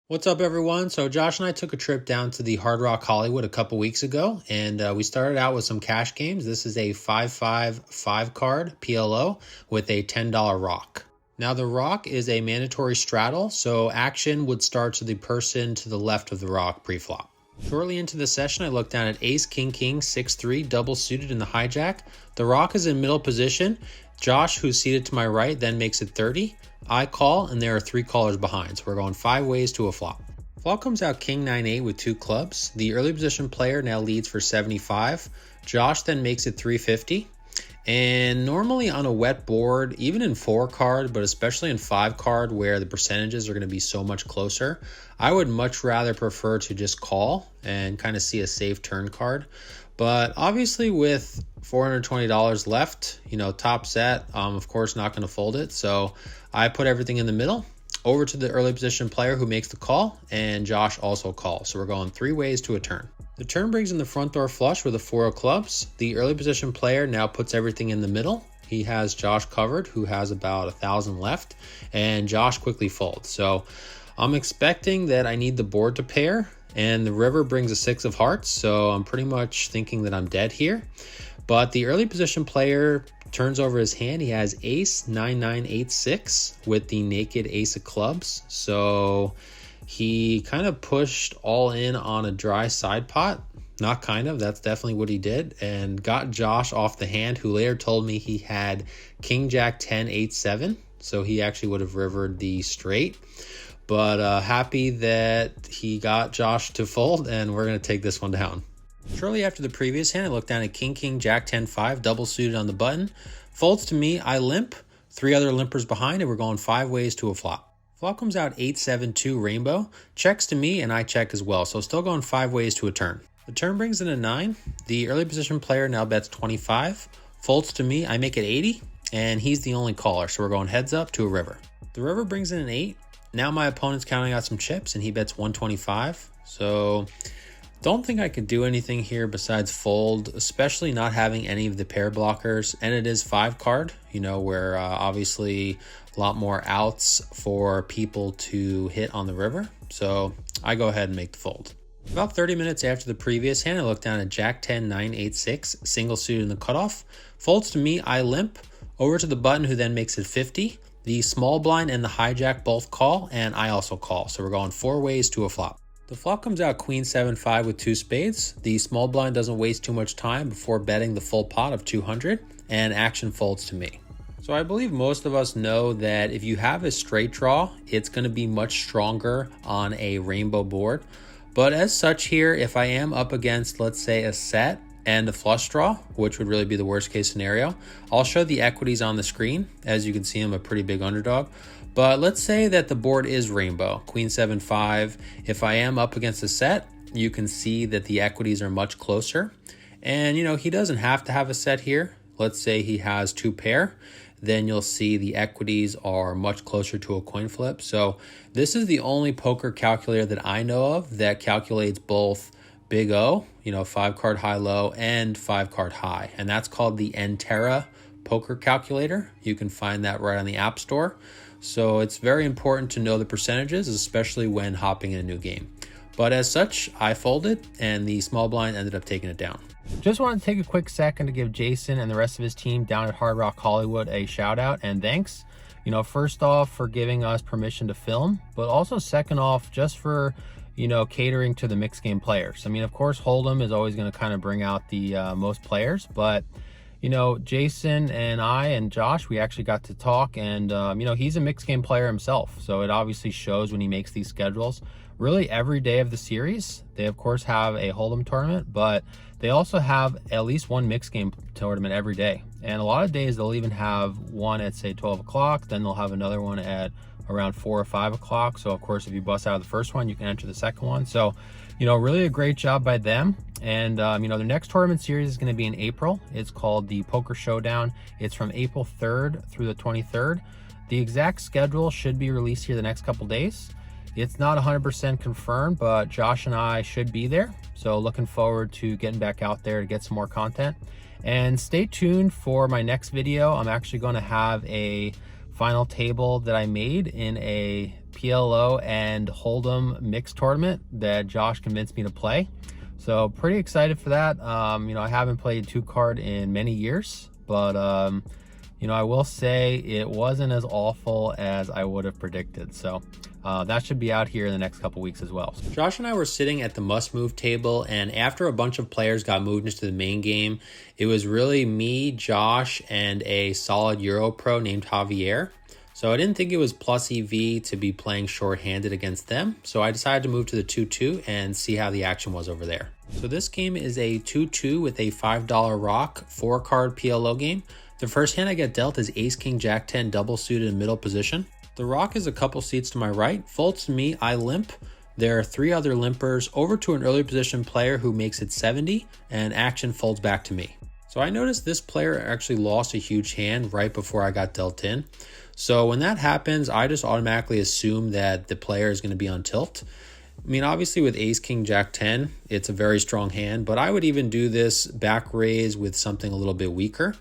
What's up, everyone? So Josh and I took a trip down to the Hard Rock Hollywood a couple weeks ago, and we started out with some cash games. This is a 5-5 card PLO with a $10 rock. Now, the rock is a mandatory straddle, so action would start to the person to the left of the rock pre-flop. Shortly into the session, I looked down at ace, king, 6-3, double suited in the hijack. The rock is in middle position. Josh, who's seated to my right, then makes it 30. I call, and there are 3 callers behind, so we're going 5 ways to a flop. Flop comes out king 9-8 with 2 clubs. The early position player now leads for 75. Josh then makes it 350. And normally on a wet board, even in 4 card, but especially in 5 card where the percentages are going to be so much closer, I would much rather prefer to just call and kind of see a safe turn card. But obviously with $420 left, top set, of course not going to fold it. So I put everything in the middle over to the early position player who makes the call, and Josh also calls. So we're going 3 ways to a turn. The turn brings in the front door flush with a 4 of clubs. The early position player now puts everything in the middle. He has Josh covered, who has about 1,000 left, and Josh quickly folds. So I'm expecting that I need the board to pair, and the river brings a 6 of hearts, so I'm pretty much thinking that I'm dead here. But the early position player turns over his hand. He has ace 9-9-8-6 with the naked ace of clubs. So he kind of pushed all in on a dry side pot. Not kind of, that's definitely what he did, and got Josh off the hand, who later told me he had king jack 10-8-7. So he actually would have rivered the straight. But happy that he got Josh to fold, and we're going to take this one down. Shortly after the previous hand, I looked down at king, jack 10-5, double suited on the button. Folds to me, I limp. 3 other limpers behind, and we're going 5 ways to a flop. Flop comes out 8-7-2 rainbow. Checks to me, and I check as well. So still going 5 ways to a turn. The turn brings in a 9. The early position player now bets 25. Folds to me, I make it 80, and he's the only caller. So we're going heads up to a river. The river brings in an 8. Now my opponent's counting out some chips, and he bets 125. So don't think I could do anything here besides fold, especially not having any of the pair blockers. And it is 5 card, where obviously a lot more outs for people to hit on the river. So I go ahead and make the fold. About 30 minutes after the previous hand, I look down at jack 10-9-8-6, single suited in the cutoff. Folds to me, I limp. Over to the button, who then makes it 50. The small blind and the hijack both call, and I also call. So we're going 4 ways to a flop. The flop comes out queen 7-5 with 2 spades. The small blind doesn't waste too much time before betting the full pot of 200, and action folds to me. So I believe most of us know that if you have a straight draw, it's going to be much stronger on a rainbow board. But as such here, if I am up against, let's say, a set and a flush draw, which would really be the worst case scenario, I'll show the equities on the screen. As you can see, I'm a pretty big underdog. But let's say that the board is rainbow, queen 7-5. If I am up against a set, you can see that the equities are much closer. And, he doesn't have to have a set here. Let's say he has 2 pair. Then you'll see the equities are much closer to a coin flip. So this is the only poker calculator that I know of that calculates both Big O, 5 card high low, and 5 card high. And that's called the Entera poker calculator. You can find that right on the App Store. So it's very important to know the percentages, especially when hopping in a new game. But as such, I folded, and the small blind ended up taking it down. Just wanted to take a quick second to give Jason and the rest of his team down at Hard Rock Hollywood a shout out and thanks. First off for giving us permission to film, but also second off just for catering to the mixed game players. I mean, of course, Hold'em is always going to kind of bring out the most players, but Jason and I and Josh, we actually got to talk, and he's a mixed game player himself, so it obviously shows when he makes these schedules. Really every day of the series, they of course have a Hold'em tournament, but they also have at least one mixed game tournament every day. And a lot of days they'll even have one at say 12 o'clock, then they'll have another one at around 4 or 5 o'clock. So of course, if you bust out of the first one, you can enter the second one. So, really a great job by them. And, the next tournament series is going to be in April. It's called the Poker Showdown. It's from April 3rd through the 23rd. The exact schedule should be released here the next couple days. It's not 100% confirmed, but Josh and I should be there. So looking forward to getting back out there to get some more content. And stay tuned for my next video. I'm actually going to have a final table that I made in a PLO and Hold'em mixed tournament that Josh convinced me to play. So pretty excited for that. I haven't played 2-card in many years, but I will say it wasn't as awful as I would have predicted. So that should be out here in the next couple weeks as well. Josh and I were sitting at the must move table, and after a bunch of players got moved into the main game, it was really me, Josh, and a solid Euro pro named Javier. So I didn't think it was plus EV to be playing short-handed against them. So I decided to move to the 2-2 and see how the action was over there. So this game is a 2-2 with a $5 rock, 4-card PLO game. The first hand I get dealt is Ace King Jack 10 double suited in middle position. The rock is a couple seats to my right. Folds to me, I limp. There are 3 other limpers over to an early position player who makes it 70, and action folds back to me. So I noticed this player actually lost a huge hand right before I got dealt in. So when that happens, I just automatically assume that the player is going to be on tilt. I mean, obviously with Ace King Jack 10, it's a very strong hand, but I would even do this back raise with something a little bit weaker.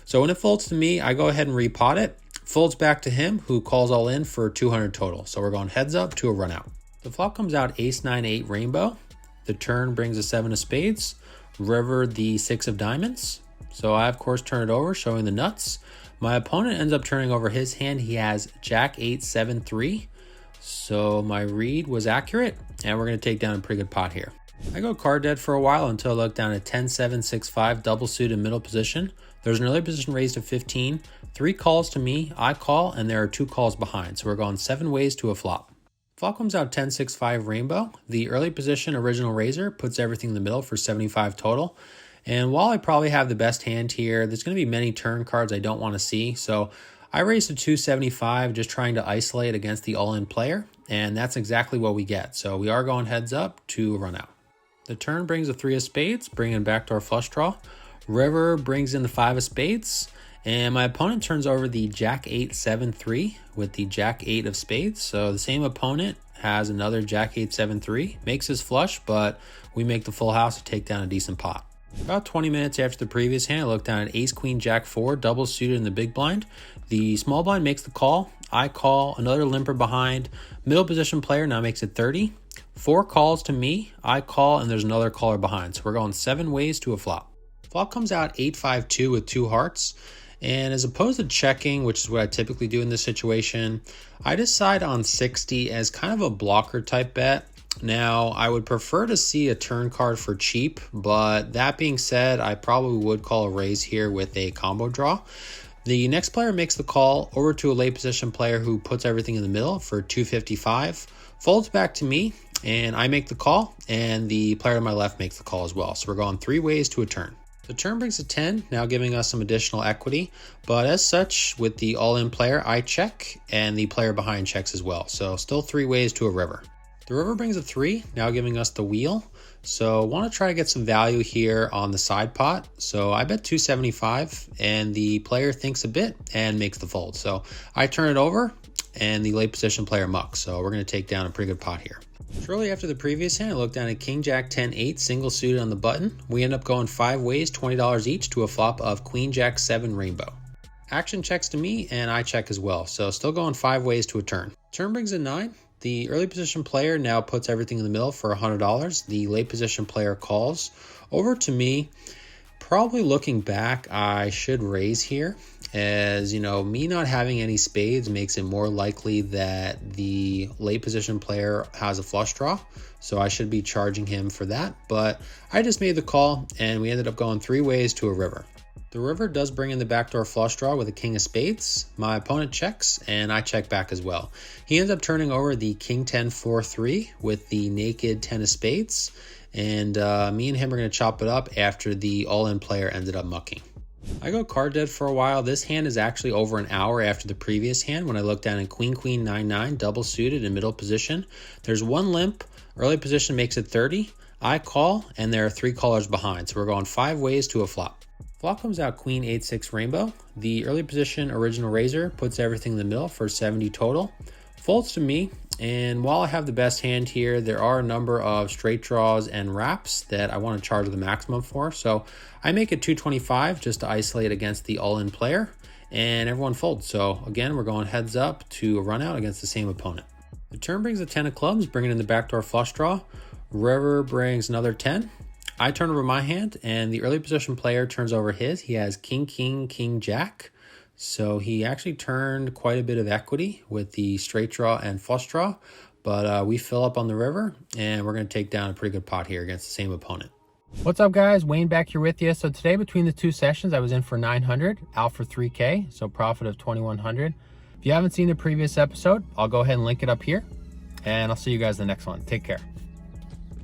So when it folds to me, I go ahead and repot it. Folds back to him, who calls all in for 200 total. So we're going heads up to a run out. The flop comes out Ace 9-8 rainbow. The turn brings a 7 of spades. River the 6 of diamonds. So I of course turn it over, showing the nuts. My opponent ends up turning over his hand. He has Jack 8 7 3. So my read was accurate, and we're going to take down a pretty good pot here. I go card dead for a while until I look down at 10 7 6 5 double suit in middle position. There's an early position raised to 15. 3 calls to me, I call, and there are 2 calls behind. So we're going 7 ways to a flop. Flop comes out 10 6 5 rainbow. The early position original raiser puts everything in the middle for 75 total. And while I probably have the best hand here, there's going to be many turn cards I don't want to see. So I raised to 275, just trying to isolate against the all-in player. And that's exactly what we get. So we are going heads up to run out. The turn brings a 3 of spades, bringing backdoor flush draw. River brings in the 5 of spades. And my opponent turns over the Jack 8 7 3 with the Jack 8 of spades. So the same opponent has another Jack 8 7 3, makes his flush, but we make the full house to take down a decent pot. About 20 minutes after the previous hand, I look down at Ace Queen Jack 4, double suited in the big blind. The small blind makes the call. I call, another limper behind. Middle position player now makes it 30. 4 calls to me, I call, and there's another caller behind. So we're going 7 ways to a flop. Flop comes out 8-5-2 with 2 hearts. And as opposed to checking, which is what I typically do in this situation, I decide on 60 as kind of a blocker type bet. Now, I would prefer to see a turn card for cheap, but that being said, I probably would call a raise here with a combo draw. The next player makes the call over to a late position player who puts everything in the middle for 255, folds back to me, and I make the call, and the player to my left makes the call as well. So we're going 3 ways to a turn. The turn brings a 10, now giving us some additional equity, but as such, with the all-in player, I check, and the player behind checks as well. So still 3 ways to a river. The river brings a 3, now giving us the wheel. So want to try to get some value here on the side pot. So I bet 275, and the player thinks a bit and makes the fold. So I turn it over, and the late position player mucks. So we're going to take down a pretty good pot here. Shortly after the previous hand, I looked down at King Jack 10-8, single suited on the button. We end up going 5 ways, $20 each, to a flop of Queen Jack 7 rainbow. Action checks to me, and I check as well. So still going 5 ways to a turn. Turn brings a 9. The early position player now puts everything in the middle for $100. The late position player calls over to me. Probably looking back, I should raise here, as me not having any spades makes it more likely that the late position player has a flush draw. So I should be charging him for that. But I just made the call, and we ended up going 3 ways to a river. The river does bring in the backdoor flush draw with a king of spades. My opponent checks, and I check back as well. He ends up turning over the king 10-4-3 with the naked 10 of spades. And me and him are going to chop it up after the all-in player ended up mucking. I go card dead for a while. This hand is actually over an hour after the previous hand when I look down at Queen 9-9, double suited in middle position. There's 1 limp. Early position makes it 30. I call, and there are 3 callers behind. So we're going 5 ways to a flop. Flop comes out Queen 8-6 rainbow. The early position original raiser puts everything in the middle for 70 total. Folds to me, and while I have the best hand here, there are a number of straight draws and wraps that I want to charge the maximum for. So I make it 225 just to isolate against the all-in player, and everyone folds. So again, we're going heads up to a run out against the same opponent. The turn brings a 10 of clubs, bringing in the backdoor flush draw. River brings another 10. I turn over my hand, and the early position player turns over his. He has king, king, king, jack. So he actually turned quite a bit of equity with the straight draw and flush draw. But we fill up on the river, and we're going to take down a pretty good pot here against the same opponent. What's up, guys? Wayne back here with you. So today, between the two sessions, I was in for 900, out for 3K, so profit of 2,100. If you haven't seen the previous episode, I'll go ahead and link it up here, and I'll see you guys in the next one. Take care.